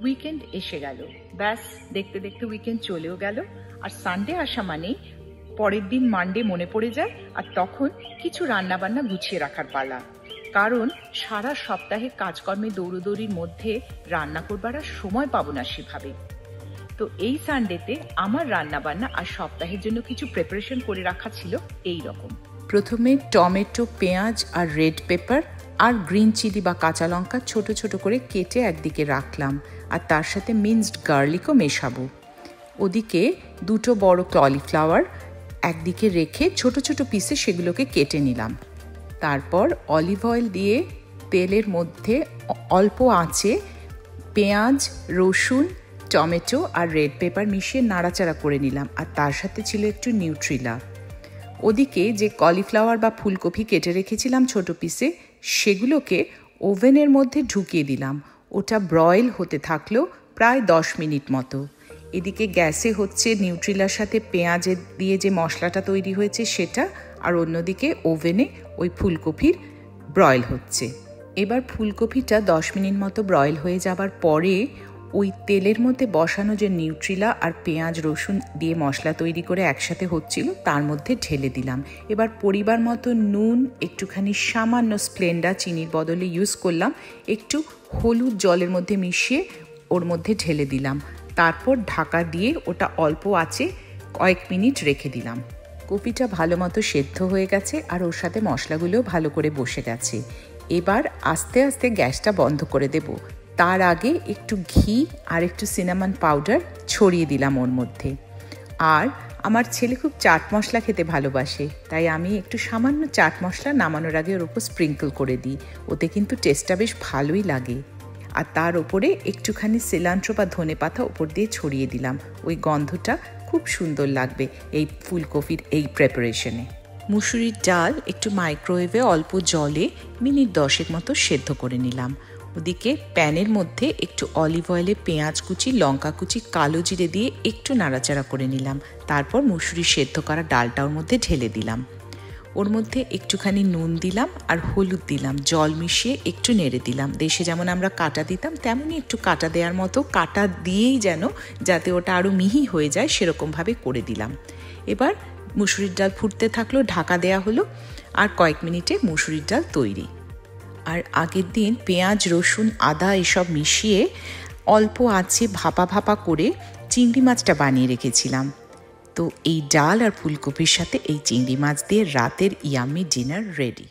Weekend এসে গেল, ব্যাস দেখতে দেখতে উইকেন্ড চলেও গেল। আর সানডে আসা মানেই পরের দিন মানডে মনে পড়ে যায়, আর তখন কিছু রান্নাবান্না গুছিয়ে রাখার পালা। কারণ সারা সপ্তাহে কাজকর্মে দৌড়োদৌড়ির মধ্যে রান্না করবার আর সময় পাবো না সেভাবে। তো এই সানডেতে আমার রান্নাবান্না আর সপ্তাহের জন্য কিছু প্রিপারেশন করে রাখা ছিল এই রকম। প্রথমে টমেটো, পেঁয়াজ আর রেড পেপার আর গ্রিন চিলি বা কাঁচা লঙ্কা ছোট ছোট করে কেটে একদিকে রাখলাম, আর তার সাথে মিন্সড গার্লিকও মেশাবো। ওদিকে দুটো বড় কলিফ্লাওয়ার একদিকে রেখে ছোট ছোট পিসে সেগুলোকে কেটে নিলাম। তারপর অলিভ অয়েল দিয়ে তেলের মধ্যে অল্প আঁচে পেঁয়াজ, রসুন, টমেটো আর রেড পেপার মিশিয়ে নাড়াচাড়া করে নিলাম, আর তার সাথে ছিল একটু নিউট্রিলা। ওদিকে যে কলিফ্লাওয়ার বা ফুলকপি কেটে রেখেছিলাম ছোট পিসে, সেগুলোকে ওভেনের মধ্যে ঢুকিয়ে দিলাম। ওটা ব্রয়েল হতে থাকলো প্রায় 10 মিনিট মতো। এদিকে গ্যাসে হচ্ছে নিউট্রিলার সাথে পেঁয়াজের দিয়ে যে মশলাটা তৈরি হয়েছে সেটা, আর অন্যদিকে ওভেনে ওই ফুলকপির ব্রয়েল হচ্ছে। এবার ফুলকপিটা 10 মিনিট মতো ব্রয়েল হয়ে যাবার পরে ওই তেলের মধ্যে বসানো যে নিউট্রিলা আর পেঁয়াজ রসুন দিয়ে মশলা তৈরি করে একসাথে হচ্ছিল তার মধ্যে ঢেলে দিলাম। এবার পরিবার মতো নুন, একটুখানি সামান্য স্প্লেন্ডা চিনির বদলে ইউজ করলাম, একটু হলুদ জলের মধ্যে মিশিয়ে ওর মধ্যে ঢেলে দিলাম। তারপর ঢাকা দিয়ে ওটা অল্প আঁচে কয়েক মিনিট রেখে দিলাম। কপিটা ভালো মতো সেদ্ধ হয়ে গেছে আর ওর সাথে মশলাগুলোও ভালো করে বসে গেছে। এবার আস্তে আস্তে গ্যাসটা বন্ধ করে দেব। তার আগে একটু ঘি আর একটু সিনামন পাউডার ছড়িয়ে দিলাম ওর মধ্যে। আর আমার ছেলে খুব চাট মশলা খেতে ভালোবাসে, তাই আমি একটু সামান্য চাট মশলা নামানোর আগে ওর উপর স্প্রিঙ্কল করে দিই। ওতে কিন্তু টেস্টটা বেশ ভালোই লাগে। আর তার ওপরে একটুখানি সিলান্ট্রো বা ধনে পাতা ওপর দিয়ে ছড়িয়ে দিলাম। ওই গন্ধটা খুব সুন্দর লাগবে এই ফুলকপির এই প্রিপারেশনে। মুসুরির ডাল একটু মাইক্রোওয়েভে অল্প জলে মিনিট 10 মতো সেদ্ধ করে নিলাম। ওদিকে প্যানের মধ্যে একটু অলিভ অয়েলে পেঁয়াজ কুচি, লঙ্কা কুচি, কালো জিরে দিয়ে একটু নাড়াচাড়া করে নিলাম। তারপর মুসুরি সেদ্ধ করা ডালটা ওর মধ্যে ঢেলে দিলাম। ওর মধ্যে একটুখানি নুন দিলাম আর হলুদ দিলাম, জল মিশিয়ে একটু নেড়ে দিলাম। দেশে যেমন আমরা কাঁটা দিতাম তেমনই একটু কাঁটা দেওয়ার মতো, কাঁটা দিয়েই যেন যাতে ওটা আরও মিহি হয়ে যায় সেরকমভাবে করে দিলাম। এবার মুসুরির ডাল ফুটতে থাকলো, ঢাকা দেয়া হলো, আর কয়েক মিনিটে মুসুরির ডাল তৈরি। আর আগের দিন পেঁয়াজ, রসুন, আদা এসব মিশিয়ে অল্প আঁচে ভাপা ভাপা করে চিংড়ি মাছটা বানিয়ে রেখেছিলাম। তো এই ডাল আর ফুলকপির সাথে এই চিংড়ি মাছ দিয়ে রাতের ইয়াম্মি ডিনার রেডি।